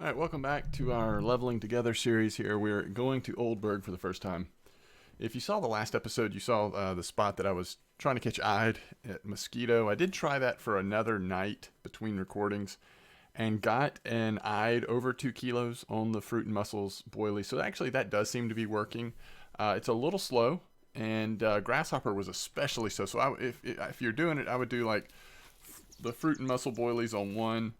Alright, welcome back to our Leveling Together series here. We're going to Old Burg for the first time. If you saw the last episode, you saw the spot that I was trying to catch eyed at Mosquito. I did try that for another night between recordings and got an eyed over 2 kilos on the Fruit and Mussels boilies. So actually that does seem to be working. It's a little slow, and Grasshopper was especially so. So if you're doing it, I would do like the Fruit and Mussel boilies on one,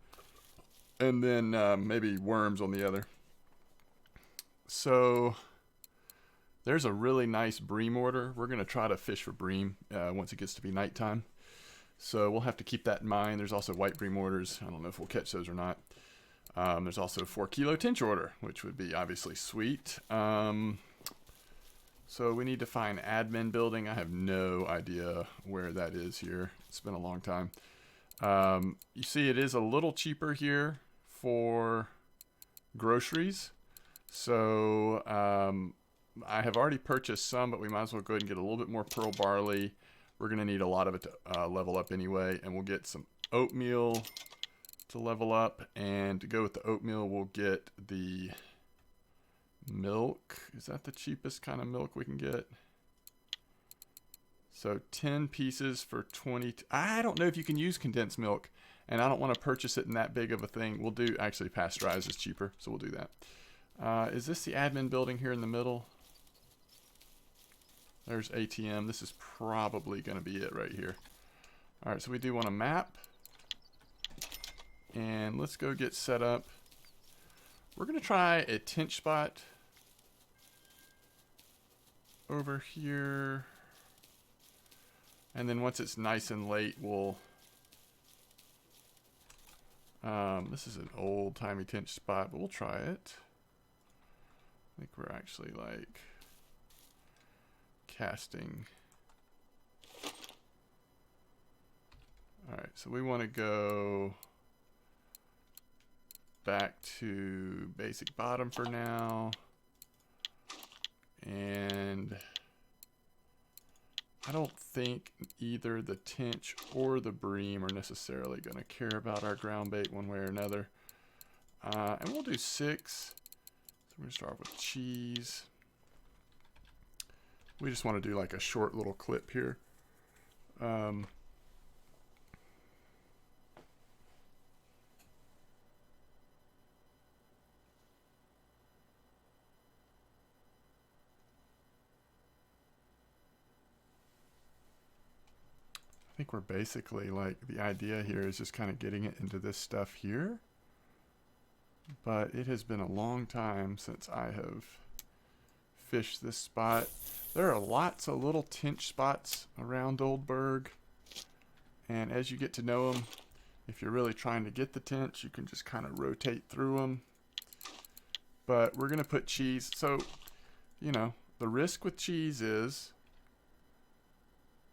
and then maybe worms on the other. So there's a really nice bream order. We're going to try to fish for bream once it gets to be nighttime. So we'll have to keep that in mind. There's also white bream orders. I don't know if we'll catch those or not. There's also a 4 kilo Tinch order, which would be obviously sweet. So we need to find admin building. I have no idea where that is here. It's been a long time. You see it is a little cheaper here for groceries. So I have already purchased some, but we might as well go ahead and get a little bit more pearl barley. We're going to need a lot of it to level up anyway. And we'll get some oatmeal to level up. And to go with the oatmeal, we'll get the milk. Is that the cheapest kind of milk we can get? So 10 pieces for 20. I don't know if you can use condensed milk, and I don't want to purchase it in that big of a thing. We'll do, actually pasteurized is cheaper, so we'll do that. Is this the admin building here in the middle? There's ATM. This is probably going to be it right here. All right, so we do want a map. And let's go get set up. We're going to try a Tinch spot over here. And then once it's nice and late, we'll... this is an old-timey Tinch spot, but we'll try it. I think we're actually, like, casting. Alright, so we want to go back to basic bottom for now. And I don't think either the Tinch or the Bream are necessarily going to care about our ground bait one way or another. And we'll do 6. So we're going to start with cheese. We just want to do like a short little clip here. I think we're basically like, the idea here is just kind of getting it into this stuff here. But it has been a long time since I have fished this spot. There are lots of little Tinch spots around Old Burg. And as you get to know them, if you're really trying to get the Tinch, you can just kind of rotate through them. But we're going to put cheese. So, you know, the risk with cheese is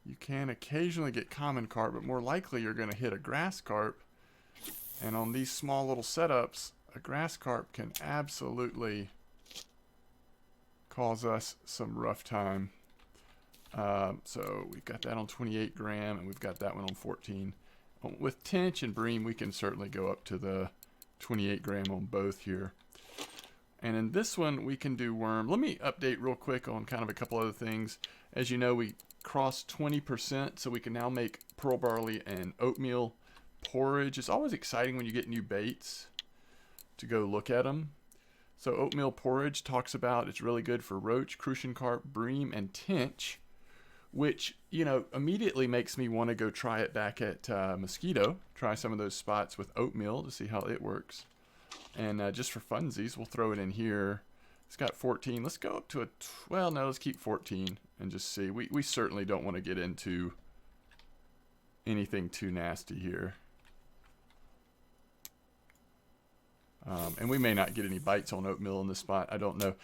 you can occasionally get common carp, but more likely you're going to hit a grass carp. And on these small little setups, a grass carp can absolutely cause us some rough time. So we've got that on 28 gram, and we've got that one on 14. With Tinch and Bream, we can certainly go up to the 28 gram on both here. And in this one, we can do worm. Let me update real quick on kind of a couple other things. As you know, we crossed 20%, so we can now make pearl barley and oatmeal porridge. It's always exciting when you get new baits to go look at them. So oatmeal porridge talks about it's really good for roach, crucian carp, bream, and Tinch, which, you know, immediately makes me want to go try it back at Mosquito. Try some of those spots with oatmeal to see how it works. And just for funsies, we'll throw it in here. It's got 14. Let's go up to a... well, no, let's keep 14 and just see. We certainly don't want to get into anything too nasty here. And we may not get any bites on oatmeal in this spot. I don't know.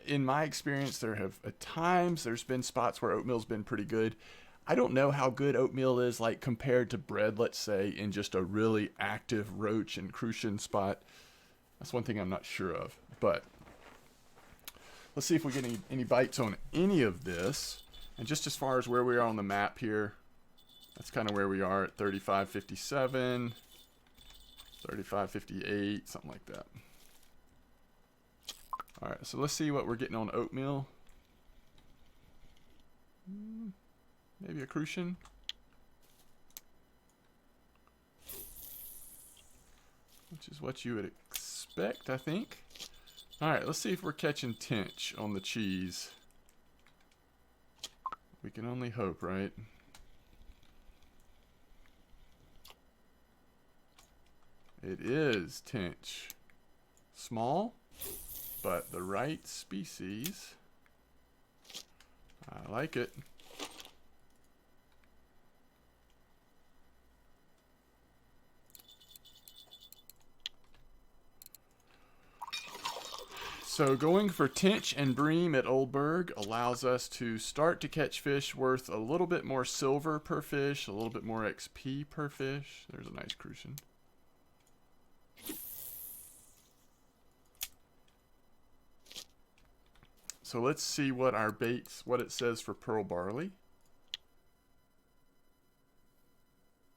In my experience, there have at times there's been spots where oatmeal's been pretty good. I don't know how good oatmeal is like compared to bread, let's say, in just a really active roach and crucian spot. That's one thing I'm not sure of. But let's see if we get any bites on any of this. And just as far as where we are on the map here, that's kind of where we are at 35.57. 35.58, something like that. All right, so let's see what we're getting on oatmeal. Maybe a crucian. Which is what you would expect, I think. All right, let's see if we're catching Tinch on the cheese. We can only hope, right? It is Tinch. Small, but the right species. I like it. So going for Tinch and Bream at Old Burg allows us to start to catch fish worth a little bit more silver per fish, a little bit more XP per fish. There's a nice crucian. So let's see what our baits, what it says for pearl barley.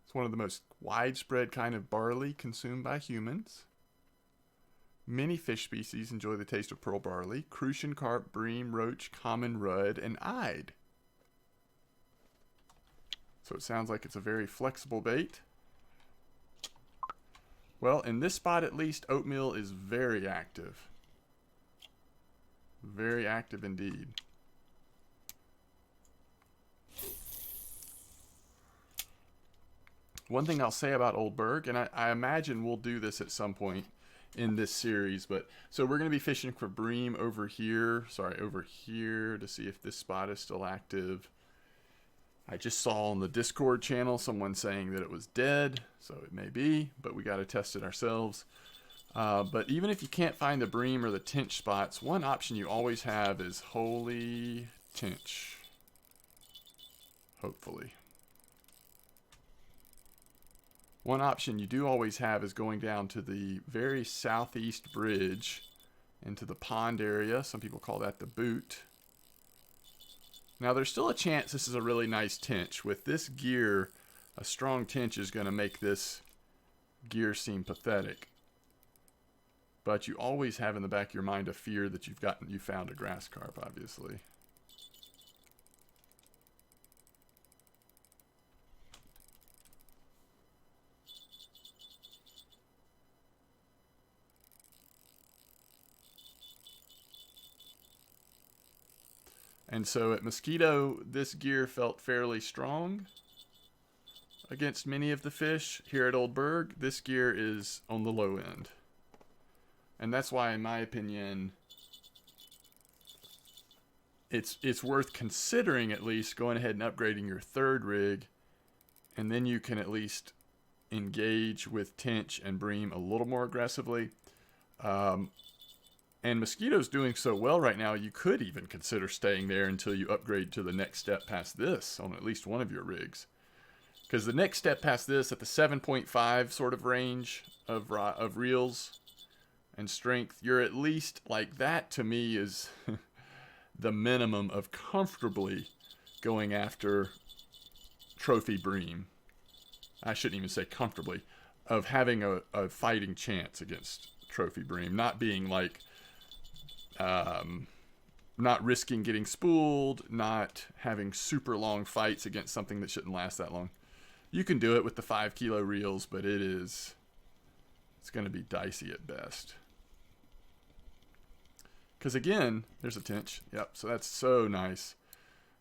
It's one of the most widespread kind of barley consumed by humans. Many fish species enjoy the taste of pearl barley: crucian, carp, bream, roach, common, rudd, and eyed. So it sounds like it's a very flexible bait. Well, in this spot at least, oatmeal is very active. Very active indeed. One thing I'll say about Old Burg, and I imagine we'll do this at some point in this series, but so we're going to be fishing for bream over here, over here, to see if this spot is still active. I just saw on the Discord channel someone saying that it was dead, so it may be, but we got to test it ourselves. But even if you can't find the bream or the Tinch spots, one option you always have is Holy Tinch. Hopefully. One option you do always have is going down to the very southeast bridge into the pond area. Some people call that the boot. Now there's still a chance this is a really nice Tinch. With this gear, a strong Tinch is going to make this gear seem pathetic. But you always have in the back of your mind a fear that you found a grass carp, obviously. And so at Mosquito, this gear felt fairly strong against many of the fish. Here at Old Burg, this gear is on the low end. And that's why, in my opinion, it's worth considering at least going ahead and upgrading your third rig, and then you can at least engage with Tinch and Bream a little more aggressively. And Mosquito's doing so well right now, you could even consider staying there until you upgrade to the next step past this on at least one of your rigs. Because the next step past this, at the 7.5 sort of range of reels and strength, you're at least, like, that to me is the minimum of comfortably going after trophy bream. I shouldn't even say comfortably, of having a fighting chance against trophy bream, not being like not risking getting spooled, not having super long fights against something that shouldn't last that long. You can do it with the 5 kilo reels, but it's going to be dicey at best. Because again, there's a Tinch. Yep, so that's so nice.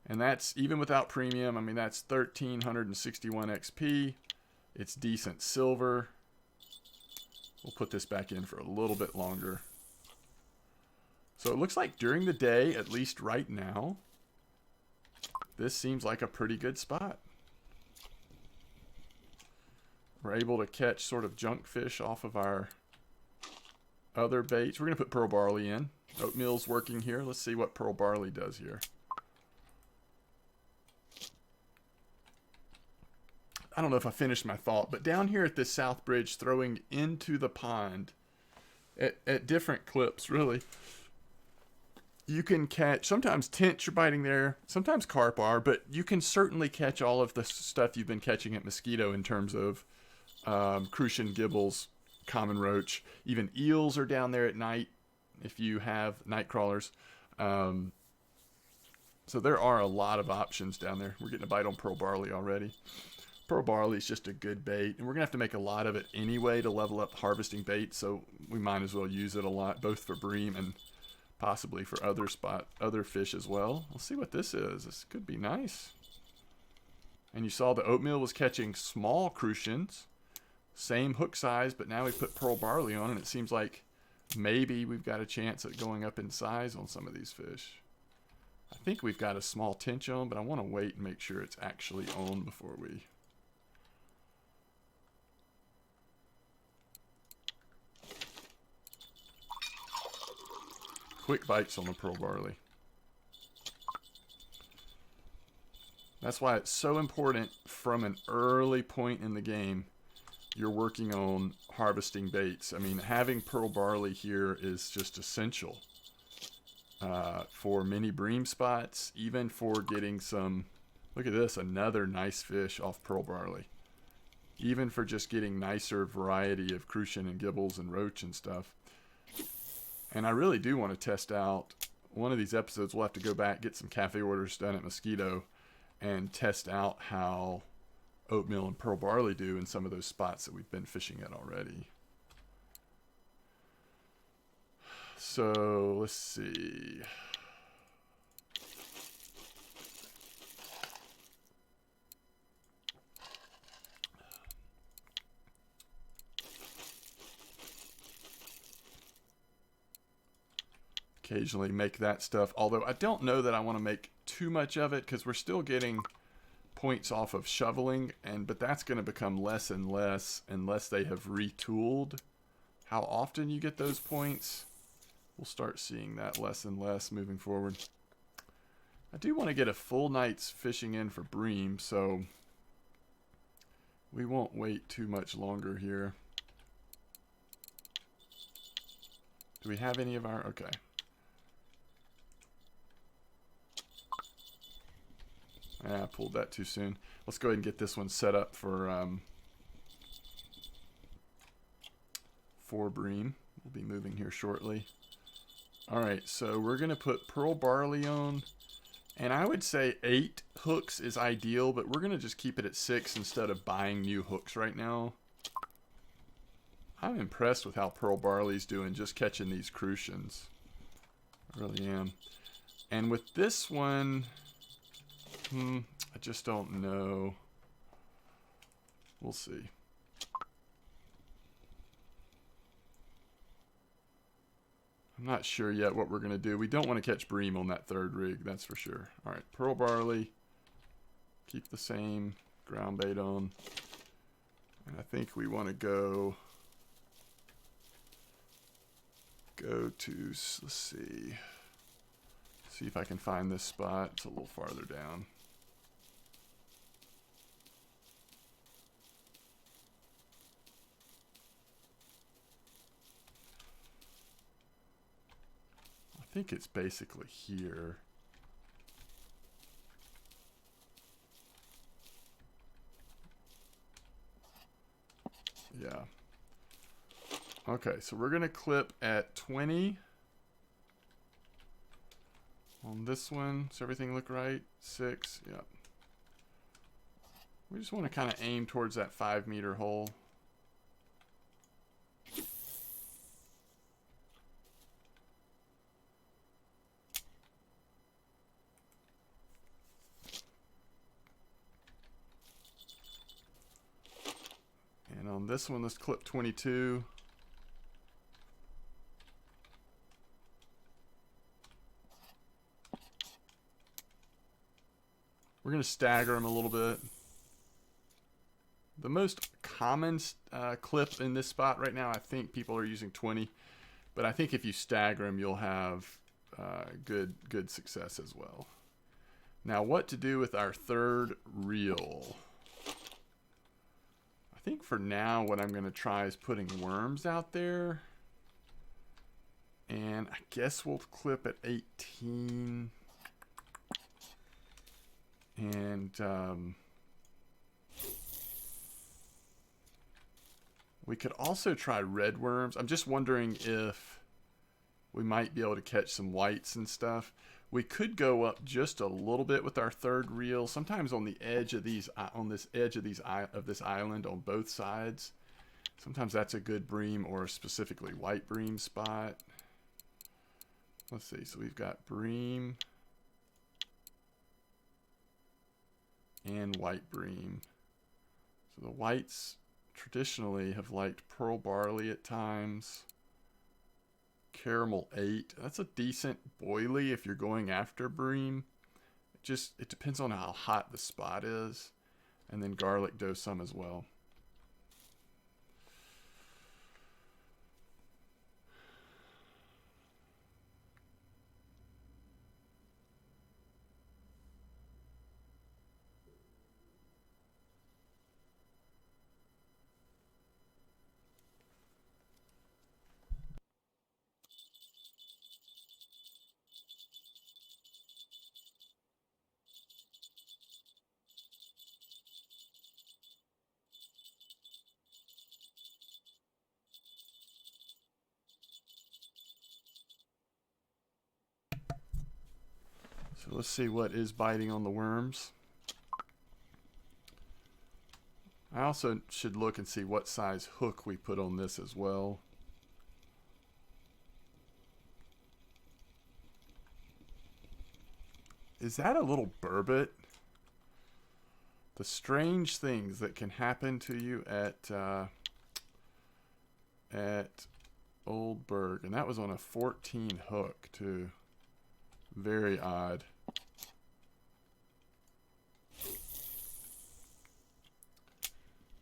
And that's even without premium. I mean, that's 1,361 XP. It's decent silver. We'll put this back in for a little bit longer. So it looks like during the day, at least right now, this seems like a pretty good spot. We're able to catch sort of junk fish off of our other baits. We're going to put pearl barley in. Oatmeal's working here. Let's see what pearl barley does here. I don't know if I finished my thought, but down here at this south bridge, throwing into the pond at different clips, really, you can catch, sometimes Tinch are biting there, sometimes carp are, but you can certainly catch all of the stuff you've been catching at Mosquito in terms of crucian, gibbles, common roach. Even eels are down there at night if you have night crawlers. So there are a lot of options down there. We're getting a bite on pearl barley already. Pearl barley is just a good bait, and we're going to have to make a lot of it anyway to level up harvesting bait, so we might as well use it a lot, both for bream and possibly for other fish as well. We'll see what this is. This could be nice. And you saw the oatmeal was catching small crucians, same hook size, but now we put pearl barley on, and it seems like maybe we've got a chance at going up in size on some of these fish. I think we've got a small tinch on, but I want to wait and make sure it's actually on before we... Quick bites on the pearl barley. That's why it's so important from an early point in the game you're working on harvesting baits. I mean, having pearl barley here is just essential for many bream spots, even for getting some... Look at this, another nice fish off pearl barley. Even for just getting nicer variety of crucian and gibbles and roach and stuff. And I really do want to test out one of these episodes. We'll have to go back, get some cafe orders done at Mosquito, and test out how oatmeal and pearl barley do in some of those spots that we've been fishing at already. So let's see. Occasionally make that stuff, although I don't know that I want to make too much of it because we're still getting points off of shoveling, but that's going to become less and less unless they have retooled how often you get those points. We'll start seeing that less and less moving forward. I do want to get a full night's fishing in for bream, so we won't wait too much longer here. Do we have any of our... Okay. I pulled that too soon. Let's go ahead and get this one set up for bream. We'll be moving here shortly. Alright, so we're going to put pearl barley on. And I would say 8 hooks is ideal, but we're going to just keep it at 6 instead of buying new hooks right now. I'm impressed with how pearl barley's doing just catching these crucians. I really am. And with this one... I just don't know. We'll see. I'm not sure yet what we're going to do. We don't want to catch bream on that third rig, that's for sure. Alright, pearl barley. Keep the same ground bait on. And I think we want to go to, let's see. See if I can find this spot. It's a little farther down. I think it's basically here. Yeah. Okay, so we're going to clip at 20. On this one, does everything look right? 6, yep. We just want to kind of aim towards that 5-meter hole. And on this one, let's clip 22. We're going to stagger them a little bit. The most common clip in this spot right now, I think people are using 20. But I think if you stagger them, you'll have good success as well. Now, what to do with our third reel? I think for now, what I'm going to try is putting worms out there. And I guess we'll clip at 18. And we could also try red worms. I'm just wondering if we might be able to catch some whites and stuff. We could go up just a little bit with our third reel. Sometimes on the edge of these, on this edge of this island on both sides. Sometimes that's a good bream or a specifically white bream spot. Let's see. So we've got bream and white bream. So the whites traditionally have liked pearl barley at times. Caramel 8. That's a decent boilie if you're going after bream. It depends on how hot the spot is. And then garlic dough some as well. So let's see what is biting on the worms. I also should look and see what size hook we put on this as well. Is that a little burbot? The strange things that can happen to you at Old Burg. And that was on a 14 hook too. Very odd.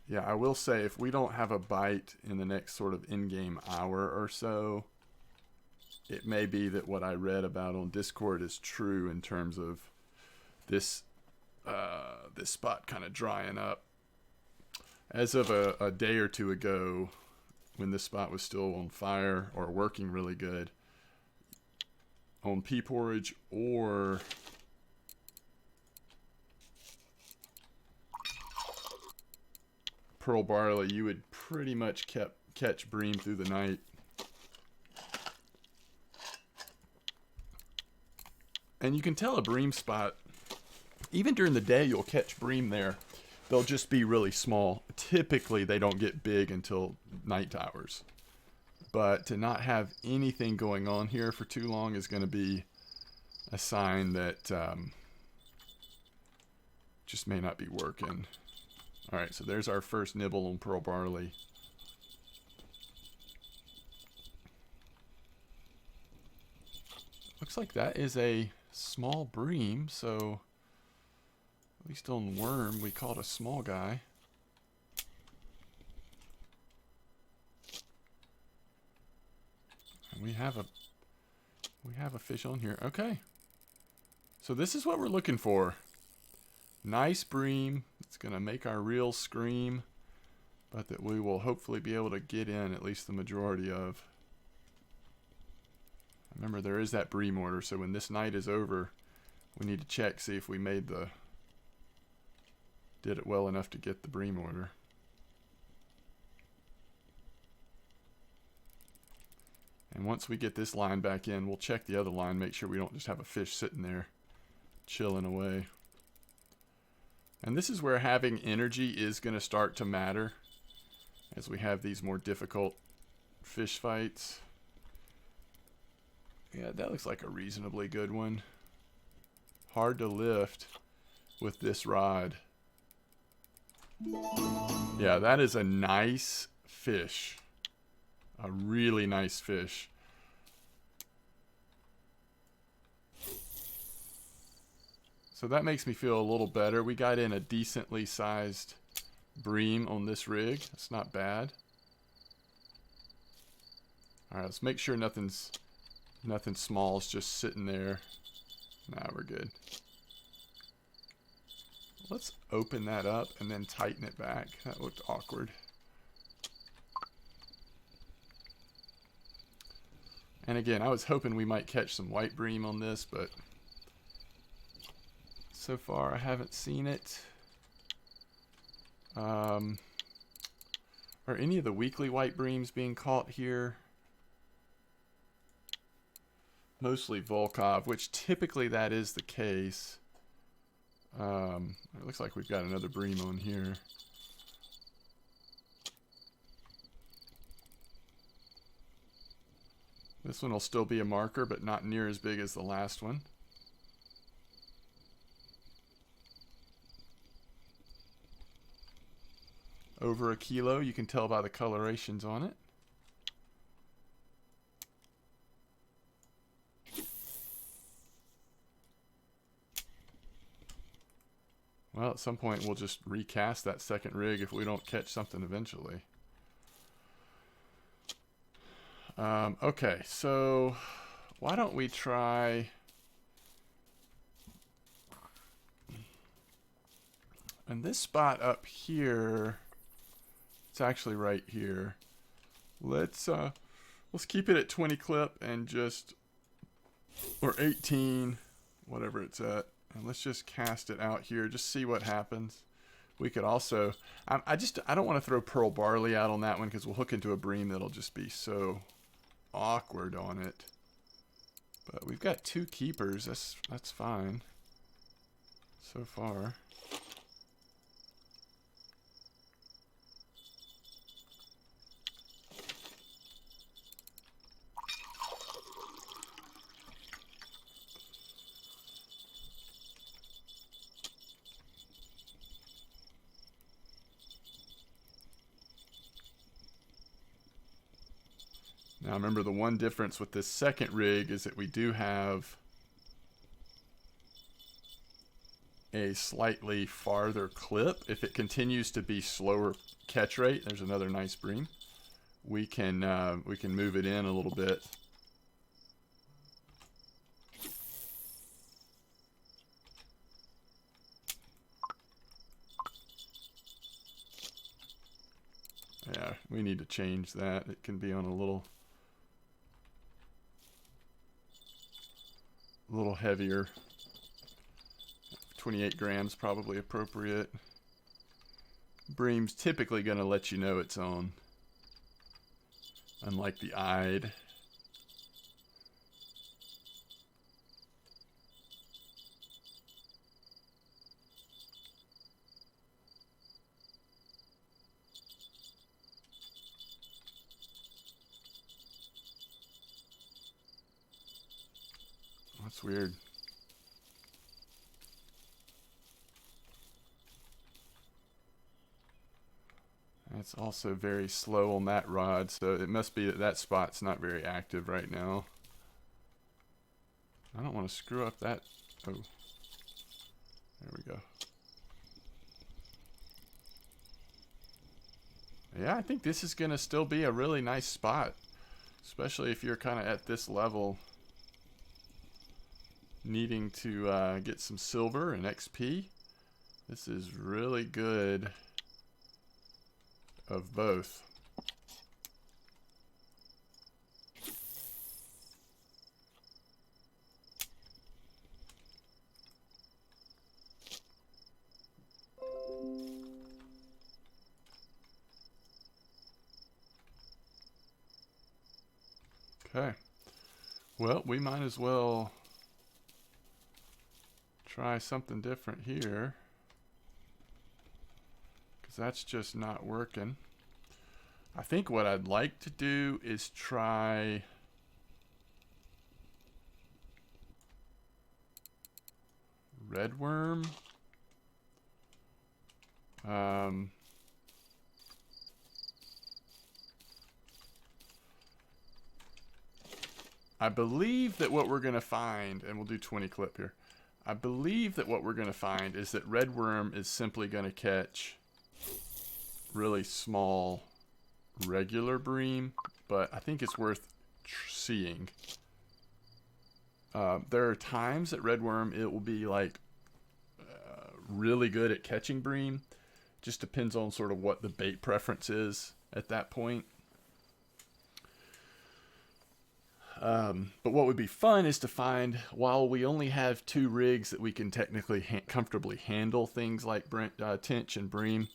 Yeah, I will say if we don't have a bite in the next sort of in-game hour or so, it may be that what I read about on Discord is true in terms of this this spot kind of drying up. As of a day or two ago, when this spot was still on fire or working really good, on pea porridge or pearl barley, you would pretty much catch bream through the night. And you can tell a bream spot, even during the day you'll catch bream there. They'll just be really small. Typically they don't get big until night hours. But to not have anything going on here for too long is going to be a sign that just may not be working. Alright, so there's our first nibble on pearl barley. Looks like that is a small bream, so at least on worm we caught a small guy. And we have a fish on here. Okay. So this is what we're looking for. Nice bream. It's going to make our reel scream, but that we will hopefully be able to get in at least the majority of. Remember, there is that bream order, so when this night is over, we need to check, see if we did it well enough to get the bream order. And once we get this line back in, we'll check the other line, make sure we don't just have a fish sitting there chilling away. And this is where having energy is going to start to matter as we have these more difficult fish fights. Yeah, that looks like a reasonably good one. Hard to lift with this rod. Yeah, that is a nice fish. A really nice fish. So that makes me feel a little better. We got in a decently sized bream on this rig. That's not bad. Alright, let's make sure nothing small is just sitting there. Nah, we're good. Let's open that up and then tighten it back. That looked awkward. And again, I was hoping we might catch some white bream on this, but so far I haven't seen it. Are any of the weekly white breams being caught here? mostly Volkov, which typically that is the case. It looks like we've got another Bream on here. This one will still be a marker, but not near as big as the last one. Over a kilo, you can tell by the colorations on it. Well, at some point we'll just recast that second rig if we don't catch something eventually. Okay, so why don't we try... And this spot up here, it's actually right here. Let's keep it at 20 clip and just, or 18, whatever it's at. And let's just cast it out here, just see what happens. We could also, I don't want to throw pearl barley out on that one because we'll hook into a Bream that'll just be so awkward on it. But we've got 2 keepers, that's fine so far. Now remember, the one difference with this second rig is that we do have a slightly farther clip. If it continues to be slower catch rate, there's another nice Bream. We can move it in a little bit. Yeah, we need to change that. It can be on a little heavier. 28 grams probably appropriate. Bream's typically going to let you know it's on, unlike the eyed. That's weird. It's also very slow on that rod, so it must be that that spot's not very active right now. I don't want to screw up that. Oh, there we go. Yeah, I think this is going to still be a really nice spot, especially if you're kind of at this level, needing to get some silver and XP. This is really good of both. Okay. Well, we might as well try something different here, because that's just not working. I think what I'd like to do is try red worm. I believe that what we're going to find, and we'll do 20 clip here. I believe that what we're going to find is that red worm is simply going to catch really small regular Bream, but I think it's worth seeing. There are times that red worm, it will be like really good at catching Bream. Just depends on sort of what the bait preference is at that point. But what would be fun is to find, while we only have 2 rigs that we can technically comfortably handle things like Tinch and Bream,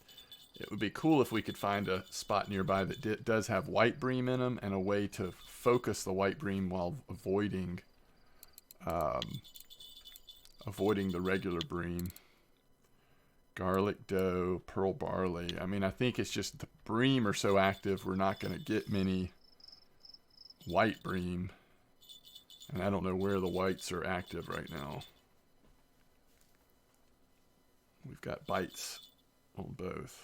it would be cool if we could find a spot nearby that does have white Bream in them, and a way to focus the white Bream while avoiding avoiding the regular bream. Garlic dough, pearl barley. I mean, I think it's just the bream are so active, we're not going to get many white bream. And I don't know where the whites are active right now. We've got bites on both.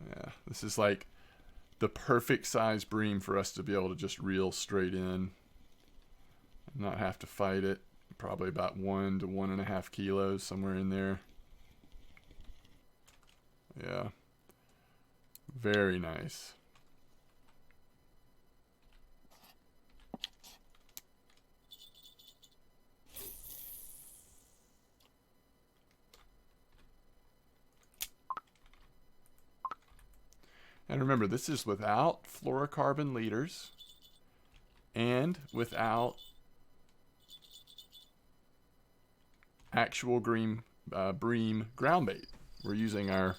Yeah, this is like the perfect size bream for us to be able to just reel straight in and not have to fight it. Probably about 1 to 1.5 kilos, somewhere in there. Yeah, very nice. And remember, this is without fluorocarbon leaders and without actual bream ground bait. We're using our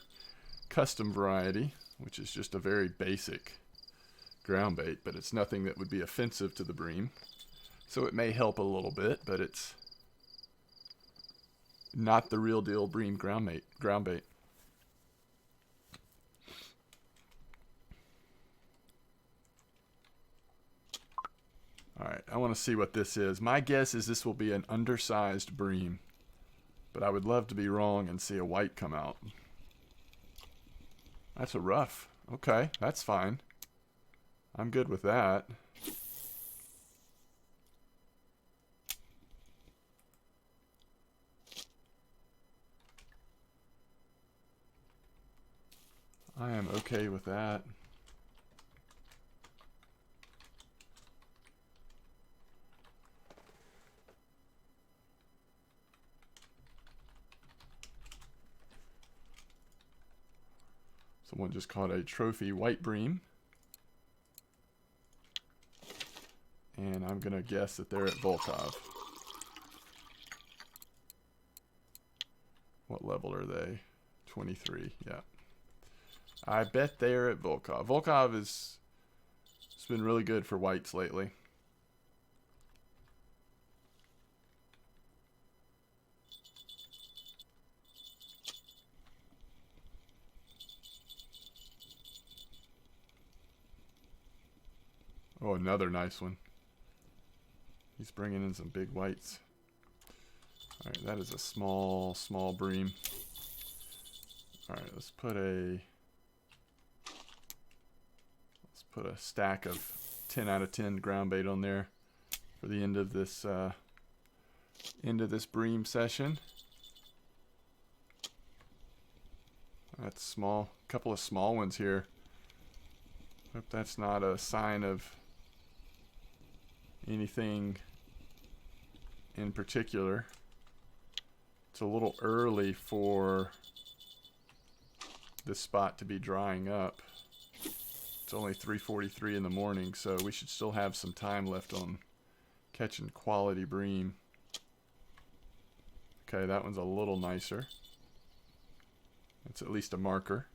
custom variety, which is just a very basic ground bait, but it's nothing that would be offensive to the bream. So it may help a little bit, but it's not the real deal bream ground bait. All right, I want to see what this is. My guess is this will be an undersized bream, but I would love to be wrong and see a white come out. That's a rough. Okay, that's fine. I'm good with that. I am okay with that. Someone just caught a trophy white bream. And I'm going to guess that they're at Volkov. What level are they? 23, yeah. I bet they're at Volkov. Volkov it's been really good for whites lately. Oh, another nice one. He's bringing in some big whites. All right, that is a small bream. All right, let's put a stack of 10 out of 10 ground bait on there for the end of this bream session. That's small. A couple of small ones here. Hope that's not a sign of anything in particular. It's a little early for this spot to be drying up. It's only 3:43 in the morning, so we should still have some time left on catching quality bream. Okay, that one's a little nicer. It's at least a marker.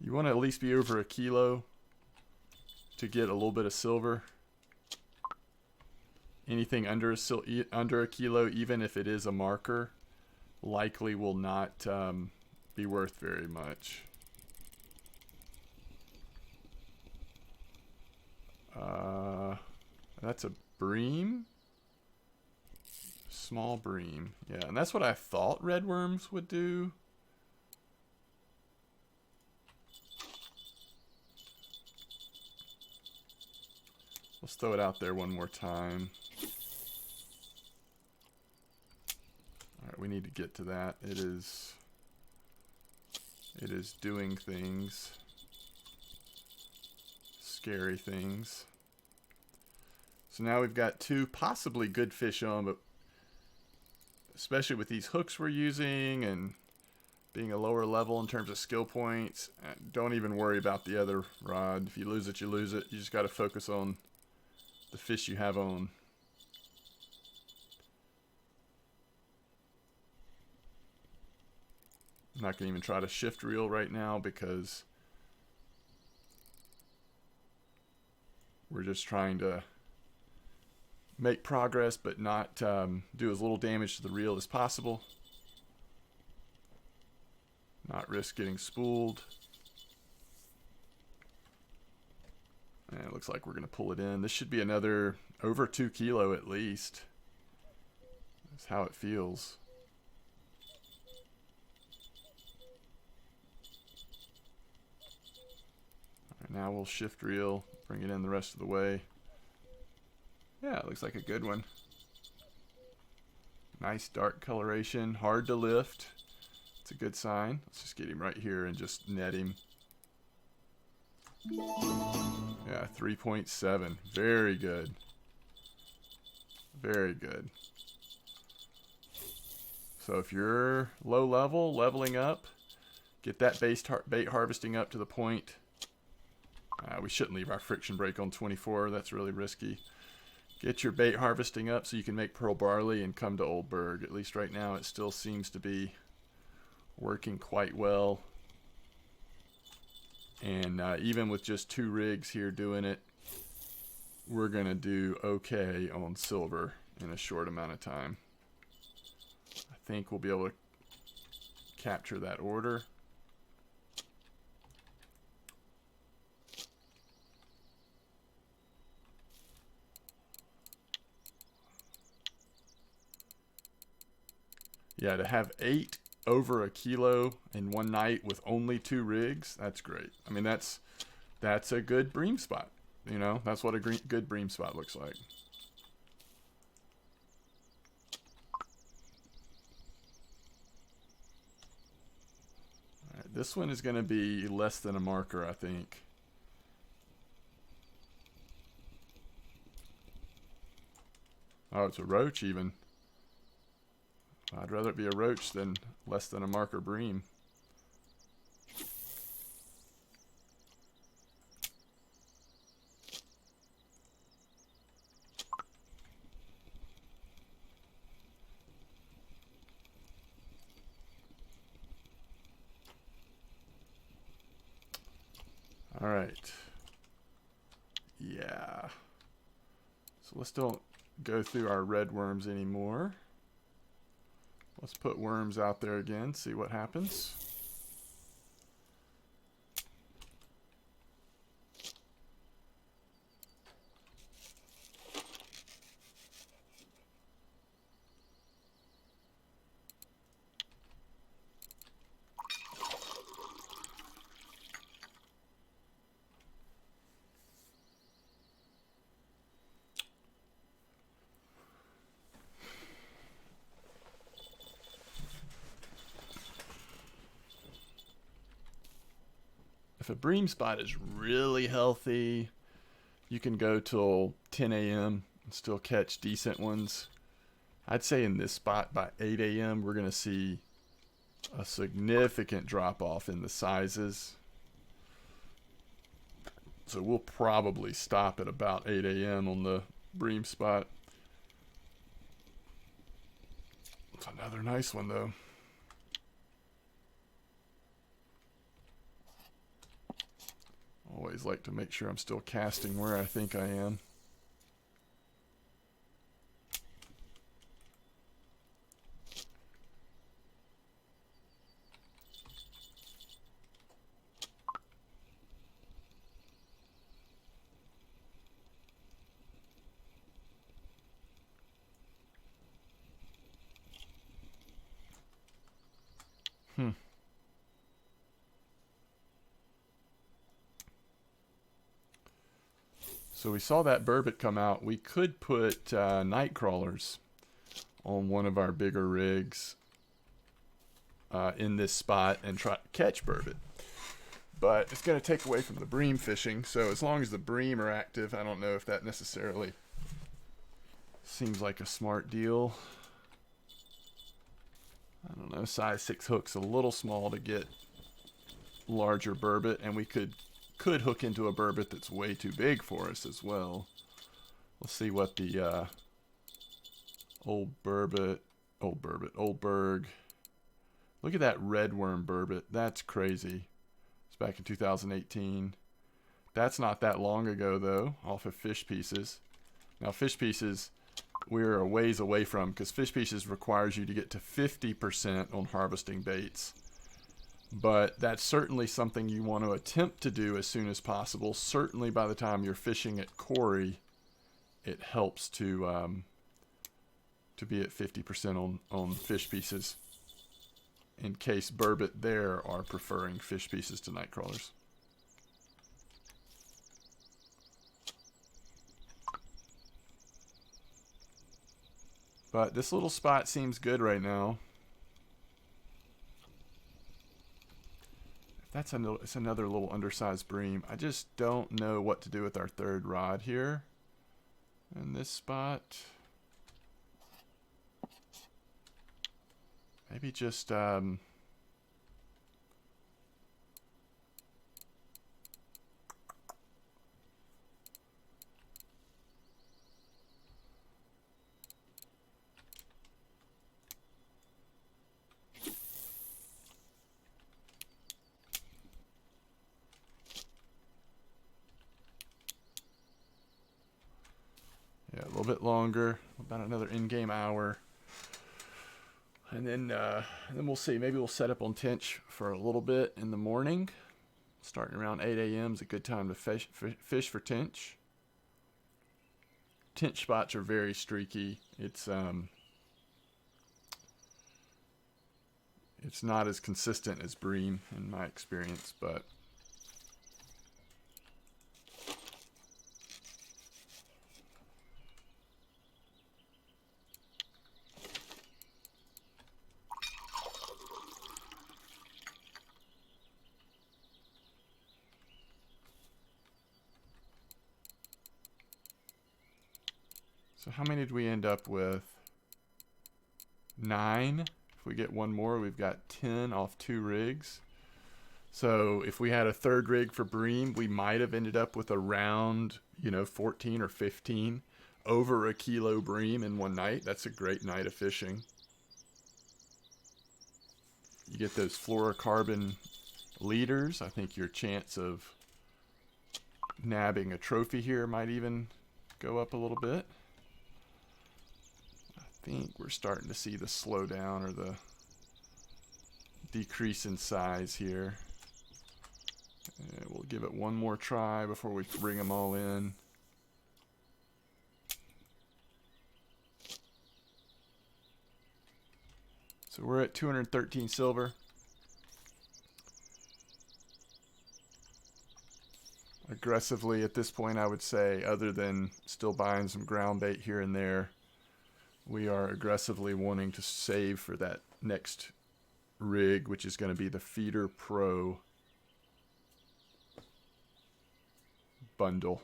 You want to at least be over a kilo to get a little bit of silver. Anything under a kilo, even if it is a marker, likely will not be worth very much. That's a bream? Small bream. Yeah, and that's what I thought redworms would do. Let's throw it out there one more time. Alright, we need to get to that. It is doing things. Scary things. So now we've got two possibly good fish on, but especially with these hooks we're using and being a lower level in terms of skill points, don't even worry about the other rod. If you lose it, you lose it. You just got to focus on the fish you have on. I'm not going to even try to shift reel right now because we're just trying to make progress but not do as little damage to the reel as possible. Not risk getting spooled. And it looks like we're going to pull it in. This should be another over 2 kilo at least. That's how it feels. All right, now we'll shift reel, bring it in the rest of the way. Yeah, it looks like a good one. Nice dark coloration, hard to lift. It's a good sign. Let's just get him right here and just net him. Yeah, 3.7. Very good. Very good. So if you're low level, leveling up, get that bait harvesting up to the point. We shouldn't leave our friction brake on 24. That's really risky. Get your bait harvesting up so you can make pearl barley and come to Old Burg. At least right now it still seems to be working quite well. And even with just 2 rigs here doing it, we're going to do okay on silver in a short amount of time. I think we'll be able to capture that order. Yeah, to have 8 over a kilo in one night with only 2 rigs, that's great. I mean, that's a good bream spot. You know, that's what a good bream spot looks like. All right, this one is going to be less than a marker, I think. Oh, it's a roach even. I'd rather it be a roach than less than a marker bream. All right. Yeah. So let's don't go through our red worms anymore. Let's put worms out there again, see what happens. If a bream spot is really healthy, you can go till 10 a.m. and still catch decent ones. I'd say in this spot by 8 a.m. we're going to see a significant drop off in the sizes. So we'll probably stop at about 8 a.m. on the bream spot. It's another nice one though. Always like to make sure I'm still casting where I think I am. So we saw that burbot come out. We could put night crawlers on one of our bigger rigs in this spot and try to catch burbot. But it's going to take away from the bream fishing. So as long as the bream are active, I don't know if that necessarily seems like a smart deal. I don't know, size 6 hooks a little small to get larger burbot, and we could hook into a burbot that's way too big for us as well. Let's see what the Old Burg. Look at that redworm burbot. That's crazy. It's back in 2018. That's not that long ago though, off of Fish Pieces. Now Fish Pieces, we're a ways away from, because Fish Pieces requires you to get to 50% on harvesting baits. But that's certainly something you want to attempt to do as soon as possible. Certainly by the time you're fishing at Corey, it helps to be at 50% on Fish Pieces, in case burbot there are preferring Fish Pieces to night crawlers. But this little spot seems good right now. It's another little undersized bream. I just don't know what to do with our third rod here in this spot. Maybe just a little bit longer, about another in-game hour. And then we'll see. Maybe we'll set up on Tinch for a little bit in the morning. Starting around 8 a.m. is a good time to fish for Tinch. Tinch spots are very streaky. It's not as consistent as bream in my experience, but so how many did we end up with? 9. If we get one more, we've got 10 off 2 rigs. So if we had a third rig for bream, we might have ended up with around, 14 or 15 over a kilo bream in one night. That's a great night of fishing. You get those fluorocarbon leaders. I think your chance of nabbing a trophy here might even go up a little bit. I think we're starting to see the slowdown or the decrease in size here. And we'll give it one more try before we bring them all in. So we're at 213 silver. Aggressively at this point, I would say, other than still buying some ground bait here and there, we are aggressively wanting to save for that next rig, which is going to be the Feeder Pro bundle.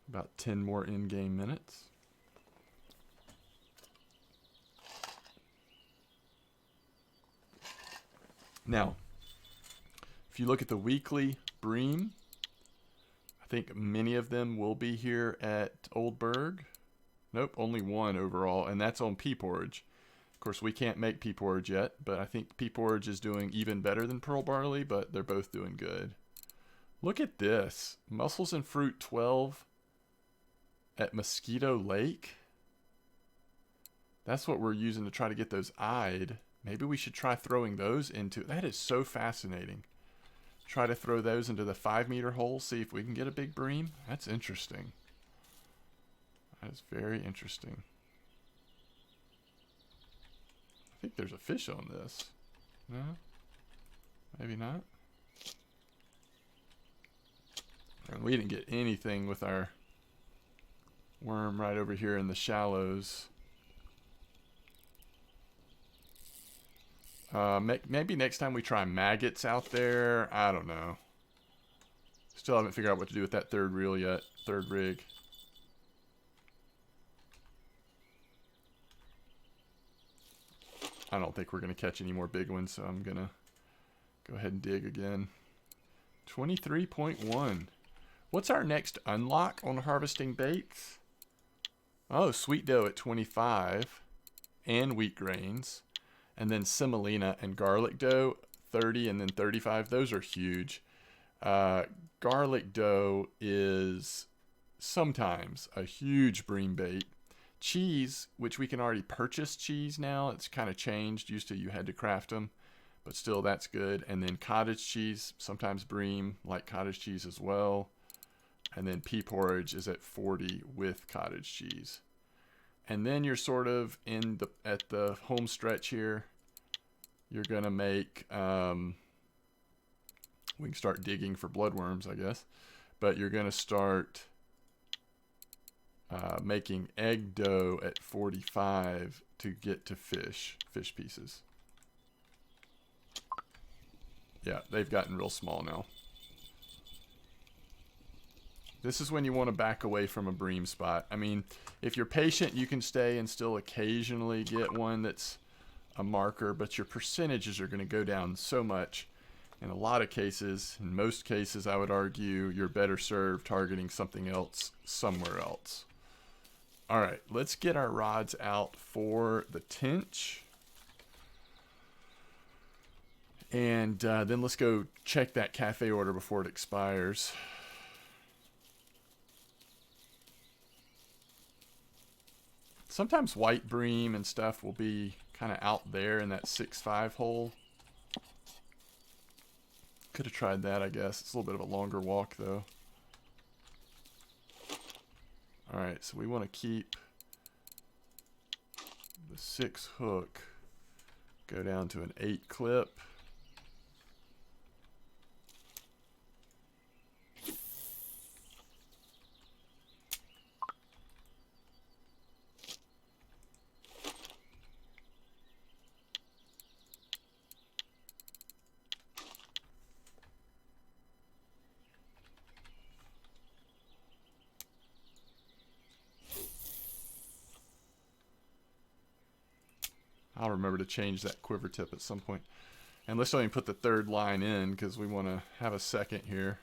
About 10 more in-game minutes. Now, if you look at the weekly bream, I think many of them will be here at Old Burg. Nope, only one overall, and that's on pea porridge. Of course, we can't make pea porridge yet, but I think pea porridge is doing even better than pearl barley, but they're both doing good. Look at this. Mussels and fruit 12 at Mosquito Lake. That's what we're using to try to get those eyed. Maybe we should try throwing those into... That is so fascinating. Try to throw those into the 5-meter hole, see if we can get a big bream. That's interesting. That is very interesting. I think there's a fish on this. No? Maybe not. And we didn't get anything with our worm right over here in the shallows. Maybe next time we try maggots out there. I don't know. Still haven't figured out what to do with that third reel yet. Third rig. I don't think we're going to catch any more big ones, so I'm going to go ahead and dig again. 23.1. What's our next unlock on harvesting baits? Oh, sweet dough at 25 and wheat grains. And then semolina and garlic dough, 30 and then 35. Those are huge. Garlic dough is sometimes a huge bream bait. Cheese, which we can already purchase cheese now. It's kind of changed. Used to you had to craft them, but still that's good. And then cottage cheese, sometimes bream like cottage cheese as well. And then pea porridge is at 40 with cottage cheese. And then you're sort of at the home stretch here. You're gonna make we can start digging for bloodworms, I guess, but you're gonna start making egg dough at 45 to get to fish pieces. Yeah, they've gotten real small now. This is when you want to back away from a bream spot. I mean, if you're patient, you can stay and still occasionally get one that's a marker, but your percentages are going to go down so much. In a lot of cases, in most cases, I would argue you're better served targeting something else somewhere else. All right, let's get our rods out for the Tinch. And then let's go check that cafe order before it expires. Sometimes white bream and stuff will be kind of out there in that 6-5 hole. Could have tried that, I guess. It's a little bit of a longer walk, though. Alright, so we want to keep the 6 hook, go down to an 8 clip. I'll remember to change that quiver tip at some point. And let's not even put the third line in because we want to have a second here.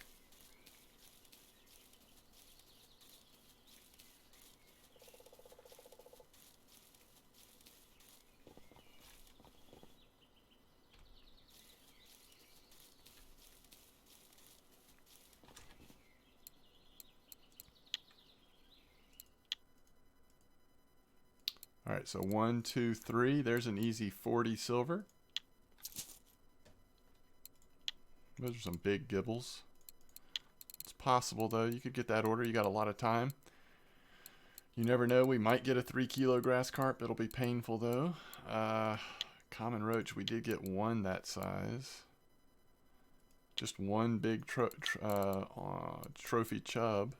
All right, so 1, 2, 3. There's an easy 40 silver. Those are some big gibbles. It's possible, though. You could get that order. You got a lot of time. You never know. We might get a 3 kilo grass carp. It'll be painful, though. Common roach. We did get one that size. Just one big trophy chub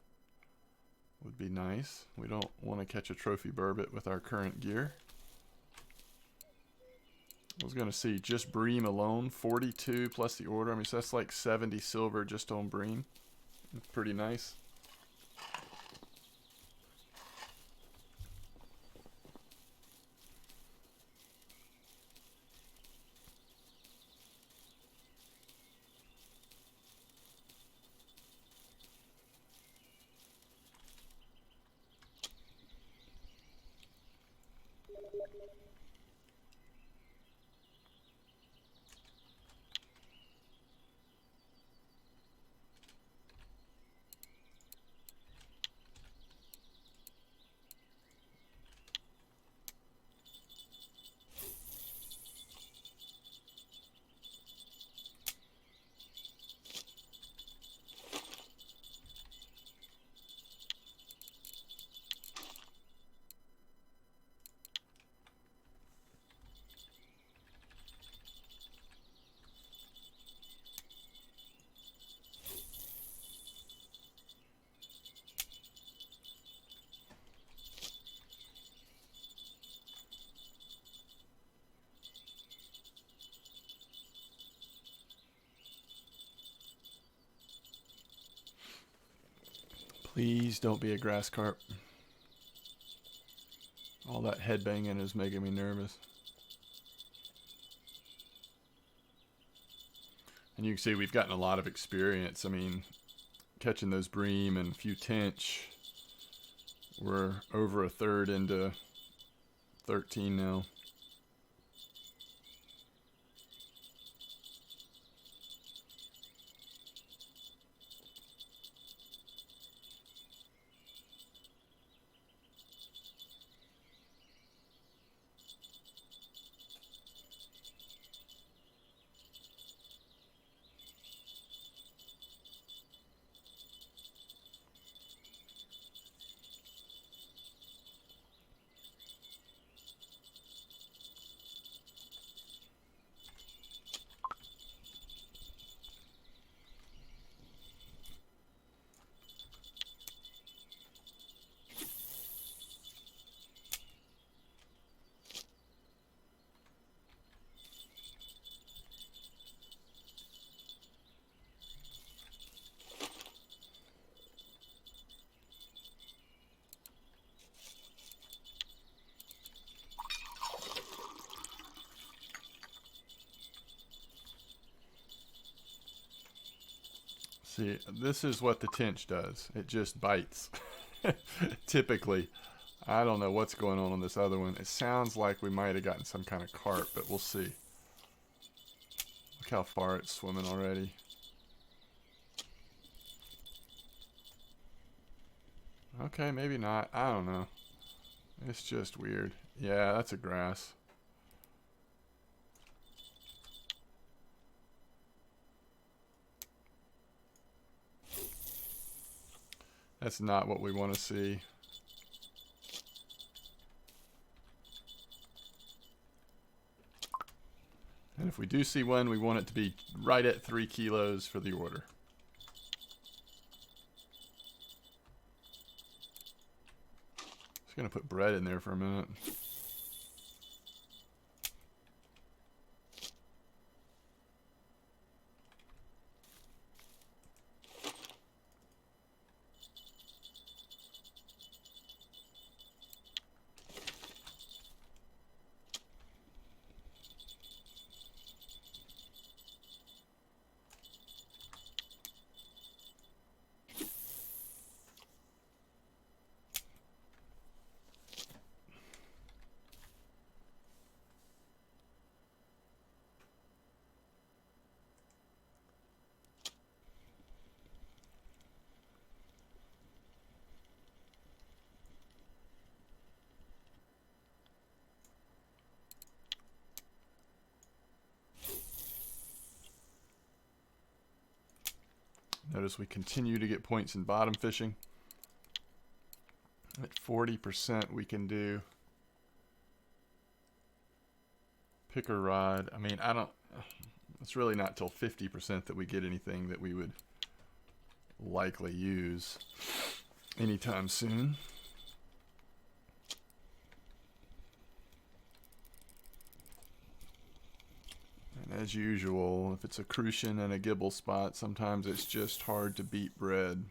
would be nice. We don't want to catch a trophy burbot with our current gear. I was going to see just bream alone, 42 plus the order. I mean, so that's like 70 silver just on bream. It's pretty nice. Please don't be a grass carp. All that head banging is making me nervous. And you can see we've gotten a lot of experience. I mean, catching those bream and a few tinch. We're over a third into 13 now. See, this is what the tinch does. It just bites. Typically. I don't know what's going on this other one. It sounds like we might have gotten some kind of carp, but we'll see. Look how far it's swimming already. Okay, maybe not. I don't know. It's just weird. Yeah, that's a grass. That's not what we want to see. And if we do see one, we want it to be right at 3 kilos for the order. Just gonna put bread in there for a minute. Notice we continue to get points in bottom fishing. At 40% we can do picker rod. I mean, it's really not till 50% that we get anything that we would likely use anytime soon. And as usual, if it's a crucian and a gibble spot, sometimes it's just hard to beat bread.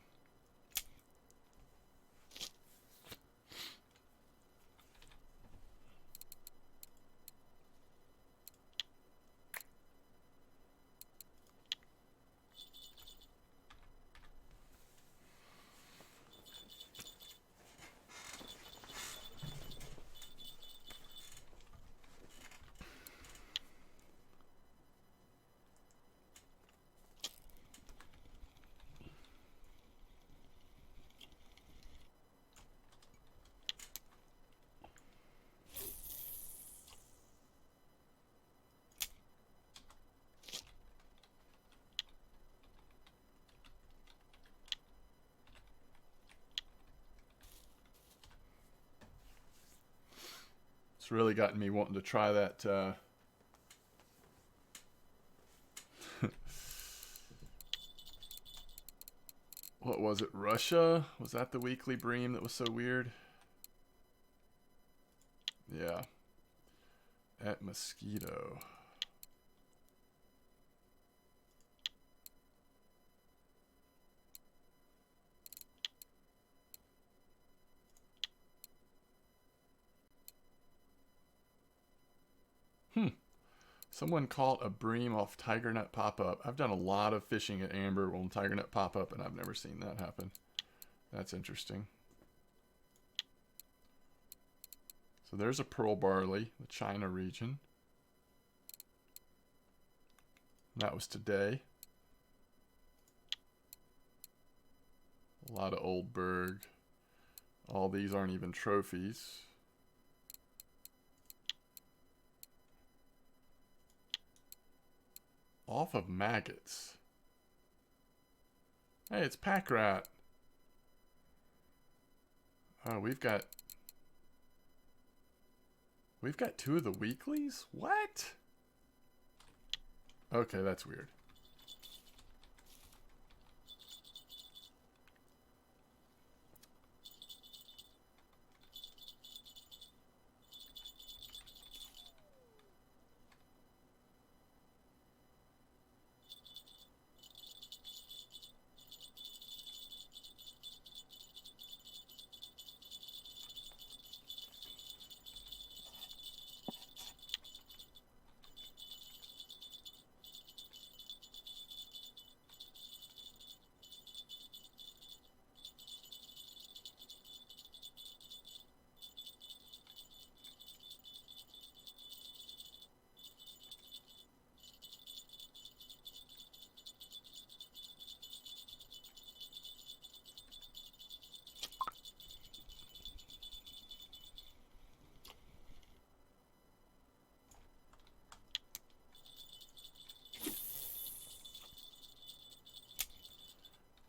It's really gotten me wanting to try that what was it, Russia? Was that the weekly bream that was so weird? Yeah. At Mosquito. Someone caught a bream off tiger net pop-up. I've done a lot of fishing at amber on tiger net pop-up, and I've never seen that happen. That's interesting. So there's a pearl barley, the China region. That was today. A lot of Old Burg. All these aren't even trophies. Off of maggots. Hey, it's pack rat. Oh, we've got two of the weeklies? What? Okay, that's weird.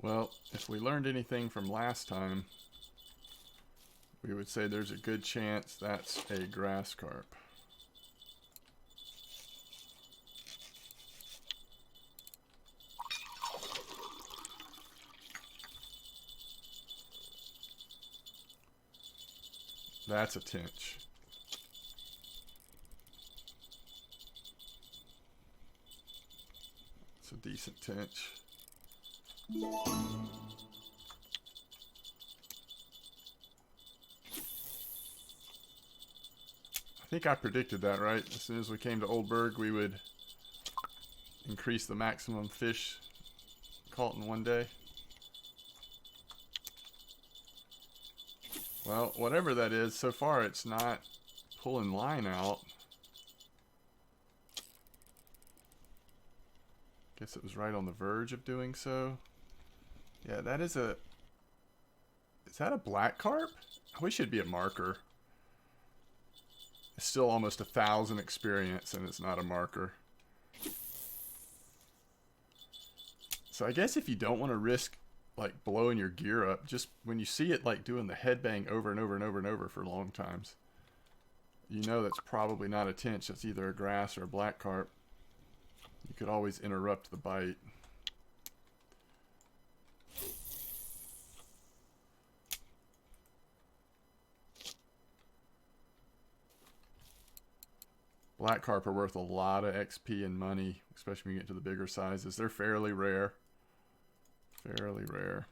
Well, if we learned anything from last time, we would say there's a good chance that's a grass carp. That's a Tinch. It's a decent Tinch. I think I predicted that, right? As soon as we came to Old Burg, we would increase the maximum fish caught in one day. Well, whatever that is, so far it's not pulling line out. Guess it was right on the verge of doing so. Yeah, that is a... Is that a black carp? I wish it'd be a marker. It's still almost 1,000 experience and it's not a marker. So I guess if you don't want to risk like blowing your gear up, just when you see it like doing the headbang over and over and over and over for long times, you know that's probably not a Tinch. That's either a grass or a black carp. You could always interrupt the bite. Black carp are worth a lot of XP and money, especially when you get to the bigger sizes. They're fairly rare. Fairly rare.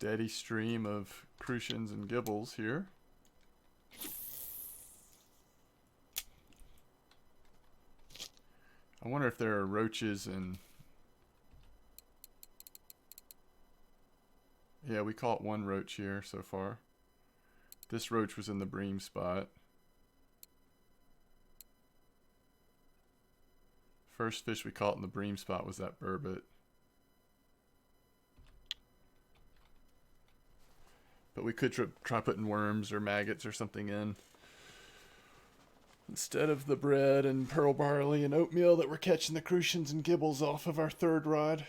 Steady stream of crucians and gibbles here. I wonder if there are roaches and... Yeah, we caught one roach here so far. This roach was in the bream spot. First fish we caught in the bream spot was that burbot. But we could try putting worms or maggots or something in instead of the bread and pearl barley and oatmeal that we're catching the crucians and gibbles off of our third rod.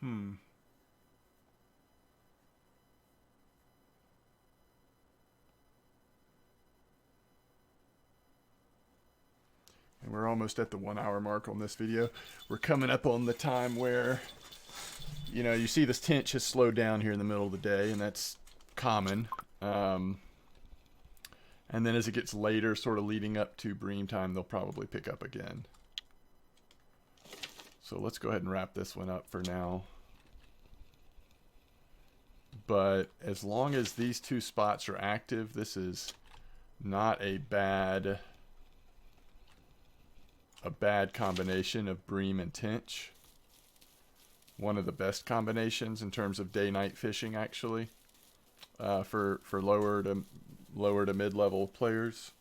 And we're almost at the 1 hour mark on this video. We're coming up on the time where, you know, you see this Tinch has slowed down here in the middle of the day, and that's common. And then as it gets later, sort of leading up to Bream time, they'll probably pick up again. So let's go ahead and wrap this one up for now. But as long as these two spots are active, this is not a bad combination of Bream and Tench. One of the best combinations in terms of day-night fishing, actually, for lower to mid-level players.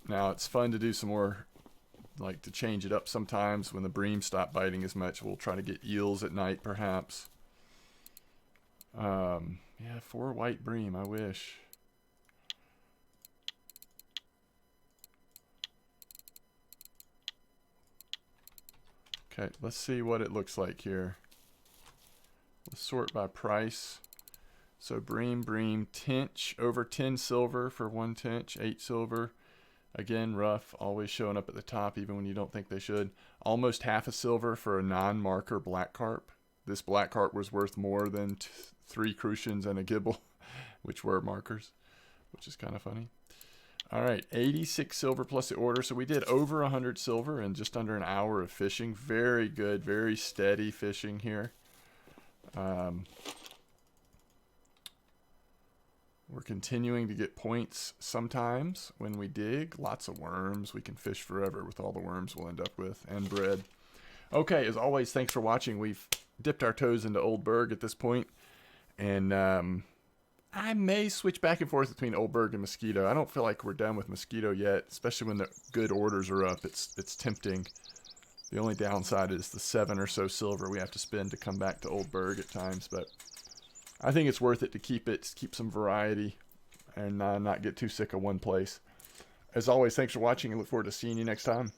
Now it's fun to do some more, like to change it up sometimes when the Bream stop biting as much. We'll try to get eels at night, perhaps. Yeah, 4 white Bream, I wish. Okay, let's see what it looks like here. Let's sort by price. So Bream, Tinch, over 10 silver for 1 Tinch, 8 silver. Again, rough, always showing up at the top even when you don't think they should. Almost half a silver for a non-marker black carp. This black carp was worth more than 3 crucians and a gibble, which were markers, which is kind of funny. All right, 86 silver plus the order. So we did over 100 silver in just under an hour of fishing. Very good, very steady fishing here. We're continuing to get points sometimes when we dig. Lots of worms. We can fish forever with all the worms we'll end up with, and bread. Okay, as always, thanks for watching. We've dipped our toes into Old Burg at this point, and I may switch back and forth between Old Burg and Mosquito. I don't feel like we're done with Mosquito yet, especially when the good orders are up. It's tempting. The only downside is the 7 or so silver we have to spend to come back to Old Burg at times, but I think it's worth it to keep some variety and not get too sick of one place. As always, thanks for watching and look forward to seeing you next time.